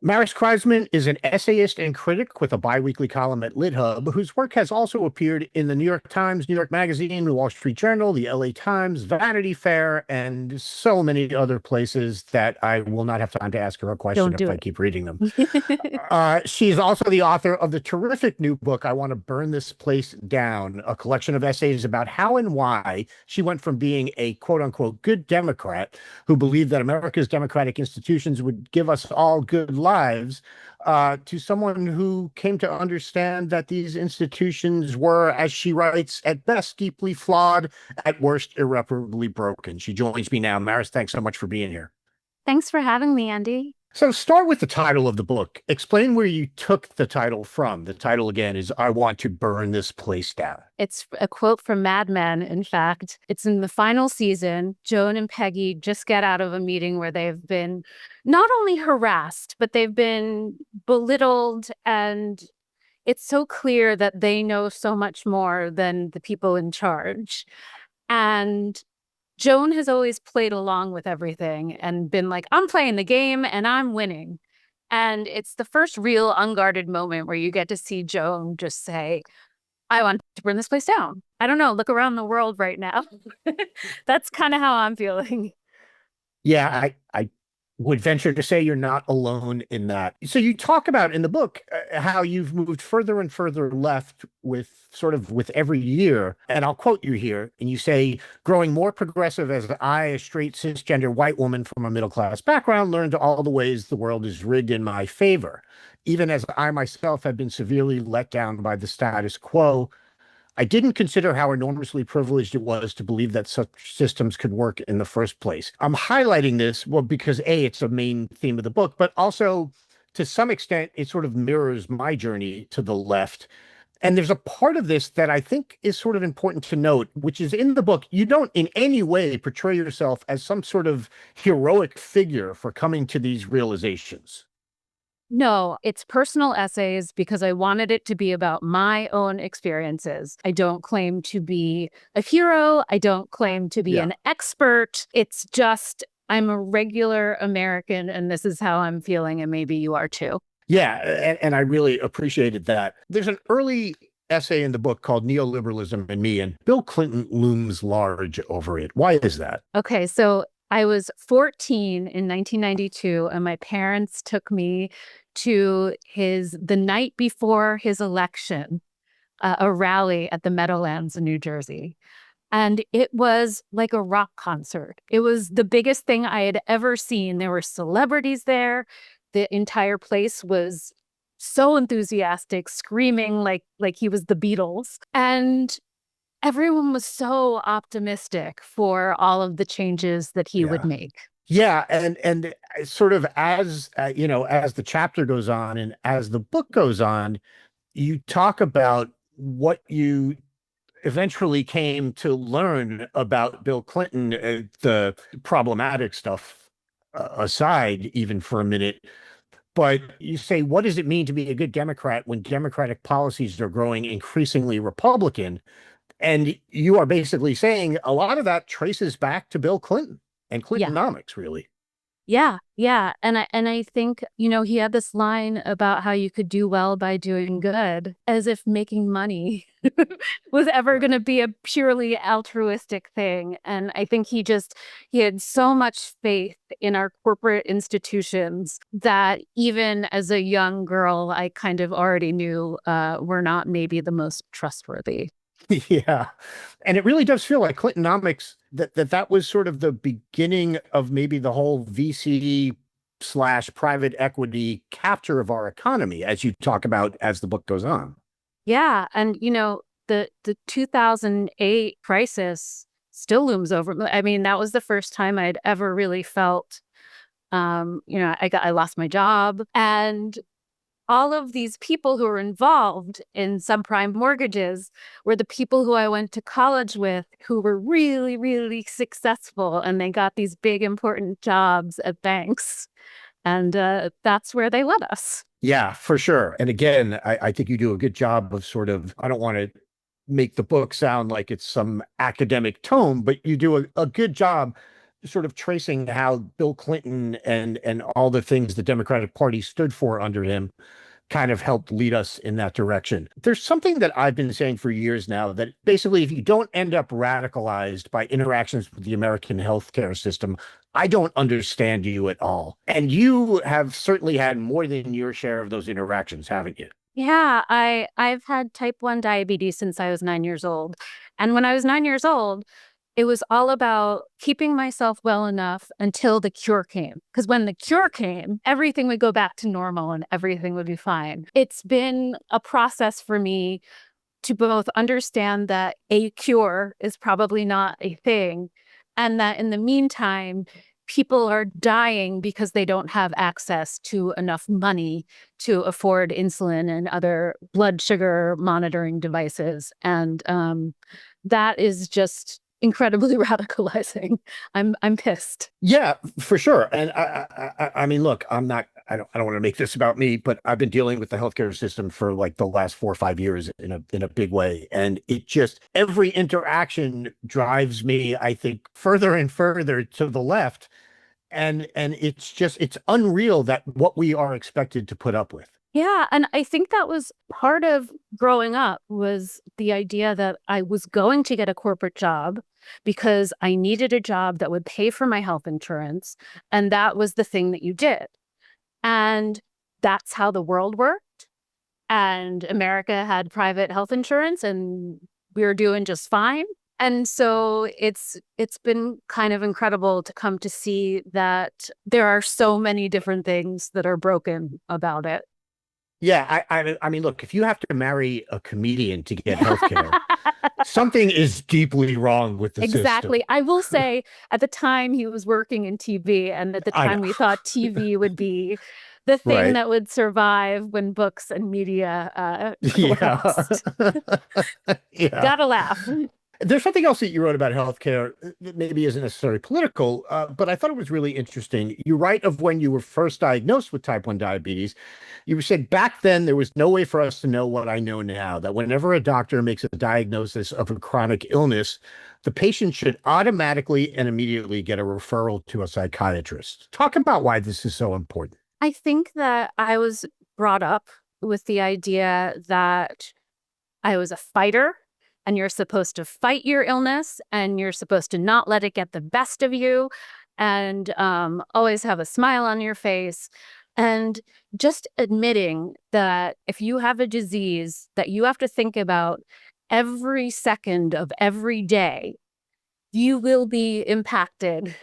Maris Kreizman is an essayist and critic with a biweekly column at LitHub, whose work has also appeared in the New York Times, New York Magazine, the Wall Street Journal, the LA Times, Vanity Fair, and so many other places that I will not have time to ask her a question Don't if do I it. keep reading them. She's also the author of the terrific new book, I Want to Burn This Place Down, a collection of essays about how and why she went from being a quote unquote good Democrat who believed that America's democratic institutions would give us all good lives, to someone who came to understand that these institutions were, as she writes, at best deeply flawed, at worst irreparably broken. She joins me now. Maris, thanks so much for being here. Thanks for having me, Andy. So start with the title of the book. Explain where you took the title from. The title again is I Want to Burn This Place Down. It's a quote from Mad Men, in fact. It's in the final season. Joan and Peggy just get out of a meeting where they've been not only harassed, but they've been belittled. And it's so clear that they know so much more than the people in charge. And Joan has always played along with everything and been like, I'm playing the game and I'm winning. And it's the first real unguarded moment where you get to see Joan just say, I want to burn this place down. I don't know. Look around the world right now. That's kind of how I'm feeling. Yeah, I would venture to say you're not alone in that. So you talk about in the book how you've moved further and further left with sort of with every year. And I'll quote you here. And you say, growing more progressive as I, a straight cisgender white woman from a middle class background, learned all the ways the world is rigged in my favor. Even as I myself have been severely let down by the status quo, I didn't consider how enormously privileged it was to believe that such systems could work in the first place. I'm highlighting this, well, because A, it's a main theme of the book, but also to some extent, it sort of mirrors my journey to the left. And there's a part of this that I think is sort of important to note, which is in the book, you don't in any way portray yourself as some sort of heroic figure for coming to these realizations. No, it's personal essays because I wanted it to be about my own experiences. I don't claim to be a hero. I don't claim to be Yeah. an expert. It's just I'm a regular American and this is how I'm feeling. And maybe you are too. Yeah, and I really appreciated that. There's an early essay in the book called Neoliberalism and Me, and Bill Clinton looms large over it. Why is that? Okay, so I was 14 in 1992, and my parents took me to the night before his election, a rally at the Meadowlands in New Jersey. And it was like a rock concert. It was the biggest thing I had ever seen. There were celebrities there. The entire place was so enthusiastic, screaming like he was the Beatles. And everyone was so optimistic for all of the changes that he would Yeah. make. Yeah, and sort of as as the chapter goes on and as the book goes on, you talk about what you eventually came to learn about Bill Clinton, the problematic stuff aside, even for a minute. But you say, what does it mean to be a good Democrat when Democratic policies are growing increasingly Republican? And you are basically saying a lot of that traces back to Bill Clinton and Yeah. Clintonomics, really. Yeah, yeah. And I think, he had this line about how you could do well by doing good, as if making money was ever Right. going to be a purely altruistic thing. And I think he had so much faith in our corporate institutions that even as a young girl, I kind of already knew we're not maybe the most trustworthy. Yeah. And it really does feel like Clintonomics that was sort of the beginning of maybe the whole VC slash private equity capture of our economy, as you talk about as the book goes on. Yeah, and the 2008 crisis still looms over. I mean, that was the first time I'd ever really felt I lost my job, and all of these people who were involved in subprime mortgages were the people who I went to college with who were really, really successful, and they got these big important jobs at banks. And that's where they led us. Yeah, for sure. And again, I think you do a good job of sort of, I don't want to make the book sound like it's some academic tome, but you do a good job sort of tracing how Bill Clinton and all the things the Democratic Party stood for under him kind of helped lead us in that direction. There's something that I've been saying for years now that basically, if you don't end up radicalized by interactions with the American healthcare system, I don't understand you at all. And you have certainly had more than your share of those interactions, haven't you? Yeah, I've had type 1 diabetes since I was 9 years old. And when I was 9 years old, it was all about keeping myself well enough until the cure came. Because when the cure came, everything would go back to normal and everything would be fine. It's been a process for me to both understand that a cure is probably not a thing, and that in the meantime, people are dying because they don't have access to enough money to afford insulin and other blood sugar monitoring devices. And that is just incredibly radicalizing. I'm pissed. Yeah, for sure. And I mean, look, I don't want to make this about me, but I've been dealing with the healthcare system for like the last 4 or 5 years in a big way. And it just, every interaction drives me, I think, further and further to the left. And it's unreal that what we are expected to put up with. Yeah, and I think that was part of growing up, was the idea that I was going to get a corporate job because I needed a job that would pay for my health insurance, and that was the thing that you did. And that's how the world worked. And America had private health insurance and we were doing just fine. And so it's been kind of incredible to come to see that there are so many different things that are broken about it. Yeah, I mean, look, if you have to marry a comedian to get healthcare, something is deeply wrong with the system. Exactly. I will say at the time he was working in TV, and at the I know, time we thought TV would be the thing right? that would survive when books and media Yeah. collapsed. Yeah. Gotta laugh. There's something else that you wrote about healthcare that maybe isn't necessarily political, but I thought it was really interesting. You write of when you were first diagnosed with type 1 diabetes. You said back then there was no way for us to know what I know now, that whenever a doctor makes a diagnosis of a chronic illness, the patient should automatically and immediately get a referral to a psychiatrist. Talk about why this is so important. I think that I was brought up with the idea that I was a fighter, and you're supposed to fight your illness, and you're supposed to not let it get the best of you, and always have a smile on your face. And just admitting that if you have a disease that you have to think about every second of every day, you will be impacted,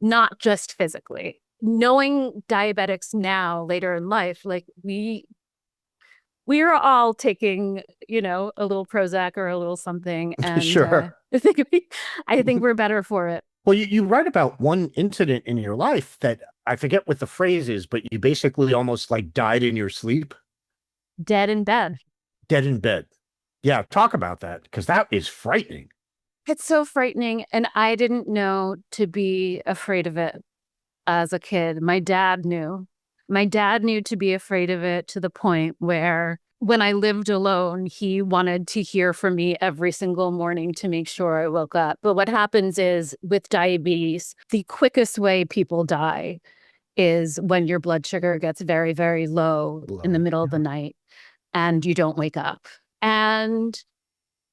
not just physically. Knowing diabetics now, later in life, like we're all taking, a little Prozac or a little something, and Sure. I think we're better for it. Well, you write about one incident in your life that I forget what the phrase is, but you basically almost like died in your sleep, Dead in bed. dead in bed. Yeah, talk about that because that is frightening. It's so frightening, and I didn't know to be afraid of it as a kid. My dad knew. My dad knew to be afraid of it, to the point where when I lived alone, he wanted to hear from me every single morning to make sure I woke up. But what happens is, with diabetes, the quickest way people die is when your blood sugar gets very, very low in the Low. middle of the night and you don't wake up. And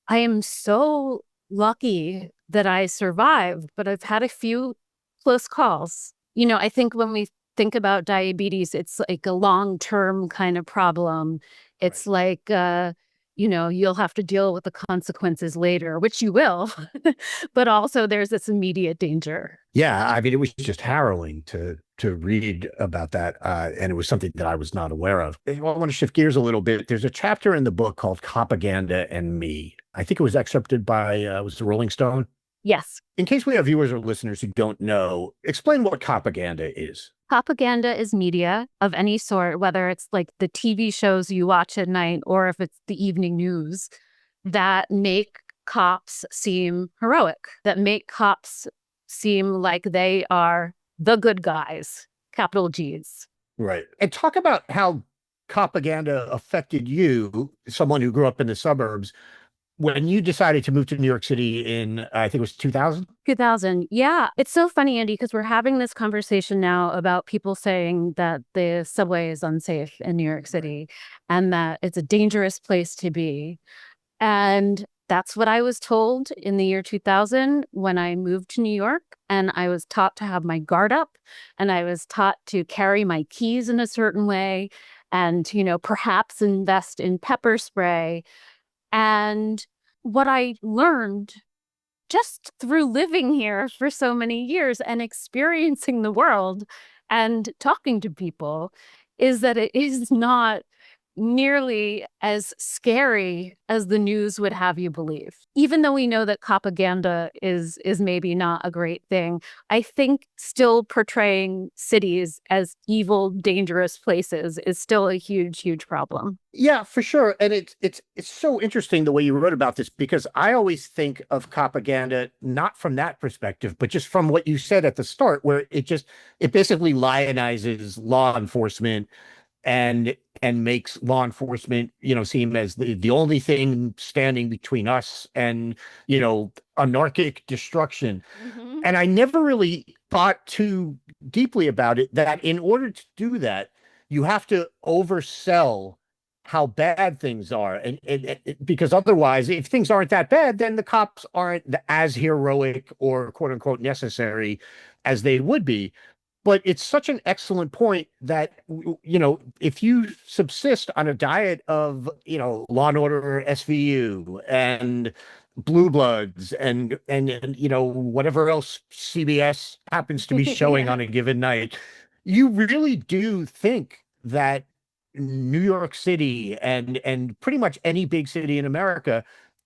I am so lucky that I survived, but I've had a few close calls. I think when we think about diabetes, it's like a long-term kind of problem. It's Right. like, you'll have to deal with the consequences later, which you will. But also there's this immediate danger. Yeah, I mean, it was just harrowing to read about that, and it was something that I was not aware of. Well, I want to shift gears a little bit. There's a chapter in the book called "Propaganda and Me." I think it was excerpted by was the Rolling Stone. Yes. In case we have viewers or listeners who don't know, explain what propaganda is. Propaganda is media of any sort, whether it's like the TV shows you watch at night or if it's the evening news, that make cops seem heroic, that make cops seem like they are the good guys, capital G's. Right. And talk about how propaganda affected you, someone who grew up in the suburbs, When you decided to move to New York City in, I think it was 2000? 2000. Yeah. It's so funny, Andy, because we're having this conversation now about people saying that the subway is unsafe in New York City and that it's a dangerous place to be. And that's what I was told in the year 2000 when I moved to New York. And I was taught to have my guard up and I was taught to carry my keys in a certain way and, perhaps invest in pepper spray. And what I learned just through living here for so many years and experiencing the world and talking to people is that it is not nearly as scary as the news would have you believe. Even though we know that propaganda is maybe not a great thing, I think still portraying cities as evil, dangerous places is still a huge, huge problem. Yeah, for sure. And it's so interesting the way you wrote about this, because I always think of propaganda not from that perspective, but just from what you said at the start, where it basically lionizes law enforcement and makes law enforcement, seem as the only thing standing between us and, anarchic destruction. Mhm. And I never really thought too deeply about it, that in order to do that, you have to oversell how bad things are. Because otherwise, if things aren't that bad, then the cops aren't as heroic or quote unquote necessary as they would be. But it's such an excellent point that, if you subsist on a diet of, Law and Order SVU and Blue Bloods and whatever else CBS happens to be showing Yeah. on a given night, you really do think that New York City and pretty much any big city in America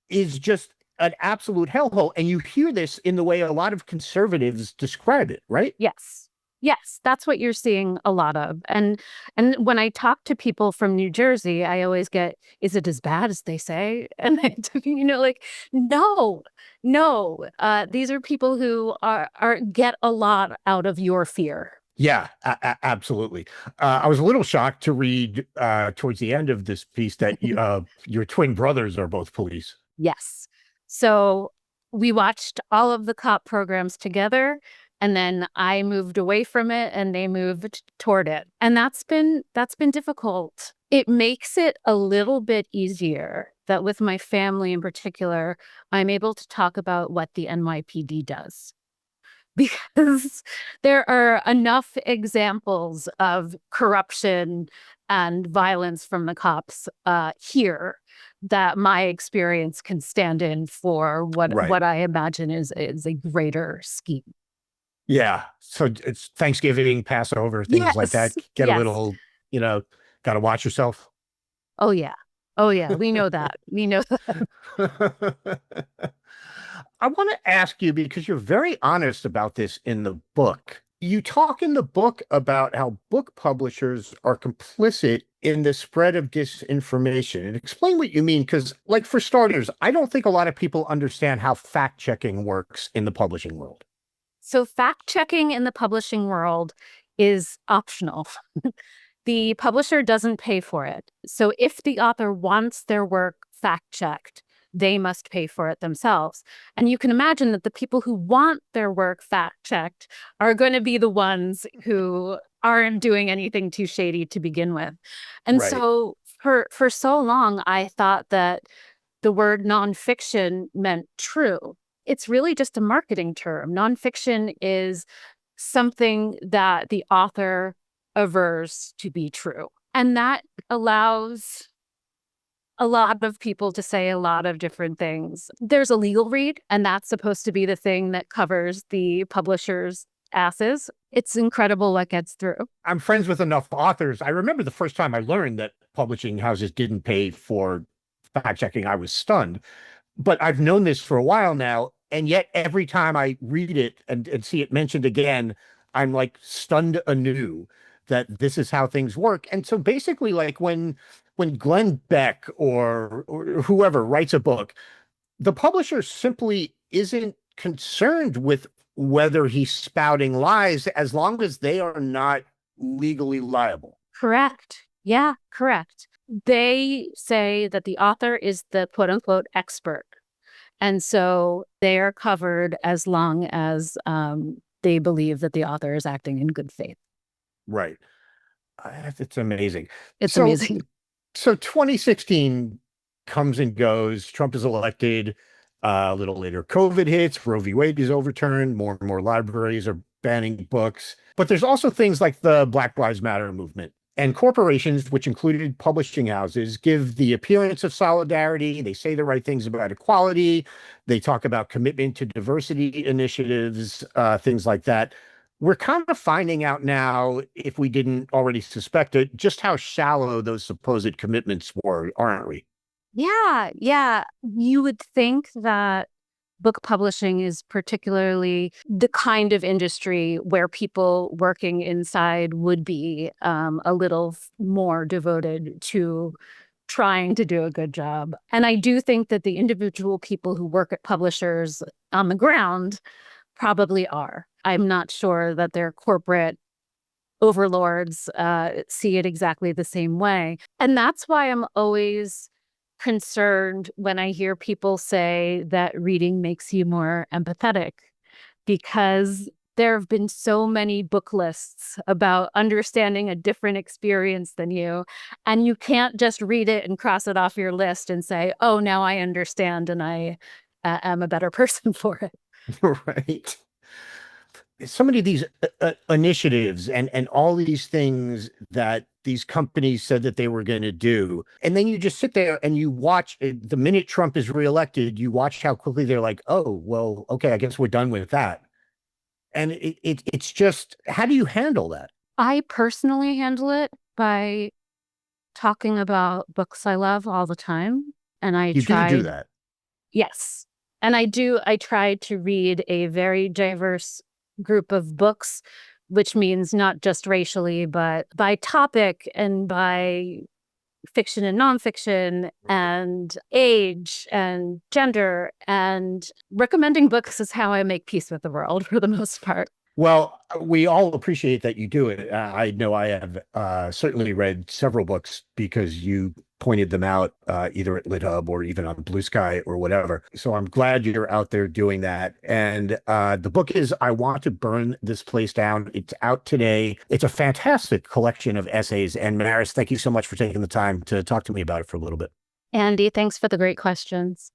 is just an absolute hellhole. And you hear this in the way a lot of conservatives describe it, right? Yes. Yes, that's what you're seeing a lot of. And when I talk to people from New Jersey, I always get, is it as bad as they say? And like, no, no. These are people who are get a lot out of your fear. Yeah, absolutely. I was a little shocked to read towards the end of this piece that your twin brothers are both police. Yes. So we watched all of the cop programs together. And then I moved away from it and they moved toward it. And that's been difficult. It makes it a little bit easier that with my family in particular, I'm able to talk about what the NYPD does. Because there are enough examples of corruption and violence from the cops here that my experience can stand in for Right. what I imagine is a greater scheme. Yeah. So it's Thanksgiving, Passover, things like Yes. that. Get a Yes. little, got to watch yourself. Oh yeah. Oh yeah. We know that. We know that. I want to ask you, because you're very honest about this in the book. You talk in the book about how book publishers are complicit in the spread of disinformation. And explain what you mean, because, like, for starters, I don't think a lot of people understand how fact checking works in the publishing world. So fact checking in the publishing world is optional. The publisher doesn't pay for it. So if the author wants their work fact checked, they must pay for it themselves. And you can imagine that the people who want their work fact checked are going to be the ones who aren't doing anything too shady to begin with. And Right. so for so long, I thought that the word nonfiction meant true. It's really just a marketing term. Nonfiction is something that the author avers to be true. And that allows a lot of people to say a lot of different things. There's a legal read, and that's supposed to be the thing that covers the publisher's asses. It's incredible what gets through. I'm friends with enough authors. I remember the first time I learned that publishing houses didn't pay for fact checking, I was stunned. But I've known this for a while now. And yet every time I read it and see it mentioned again, I'm like stunned anew that this is how things work. And so basically, like when Glenn Beck or whoever writes a book, the publisher simply isn't concerned with whether he's spouting lies as long as they are not legally liable. Correct. Yeah, correct. They say that the author is the quote unquote expert. And so they are covered as long as they believe that the author is acting in good faith. Right. It's amazing. It's So, amazing. so 2016 comes and goes. Trump is elected. A little later, COVID hits. Roe v. Wade is overturned. More and more libraries are banning books. But there's also things like the Black Lives Matter movement. And corporations, which included publishing houses, give the appearance of solidarity. They say the right things about equality. They talk about commitment to diversity initiatives, things like that. We're kind of finding out now, if we didn't already suspect it, just how shallow those supposed commitments were, aren't we? Yeah, yeah. You would think that book publishing is particularly the kind of industry where people working inside would be a little more devoted to trying to do a good job. And I do think that the individual people who work at publishers on the ground probably are. I'm not sure that their corporate overlords see it exactly the same way. And that's why I'm always concerned when I hear people say that reading makes you more empathetic, because there have been so many book lists about understanding a different experience than you. And you can't just read it and cross it off your list and say, oh, now I understand and I am a better person for it. Right. So many of these initiatives and all these things that these companies said that they were going to do. And then you just sit there and you watch the minute Trump is reelected, you watch how quickly they're like, oh, well, okay, I guess we're done with that. And it's just, how do you handle that? I personally handle it by talking about books I love all the time. And I You do tried, that. yes. And I try to read a very diverse group of books, which means not just racially, but by topic and by fiction and nonfiction and age and gender. And recommending books is how I make peace with the world for the most part. Well, we all appreciate that you do it. I know I have certainly read several books because you pointed them out either at LitHub or even on Blue Sky or whatever. So I'm glad you're out there doing that. And the book is I Want to Burn This Place Down. It's out today. It's a fantastic collection of essays. And Maris, thank you so much for taking the time to talk to me about it for a little bit. Andy, thanks for the great questions.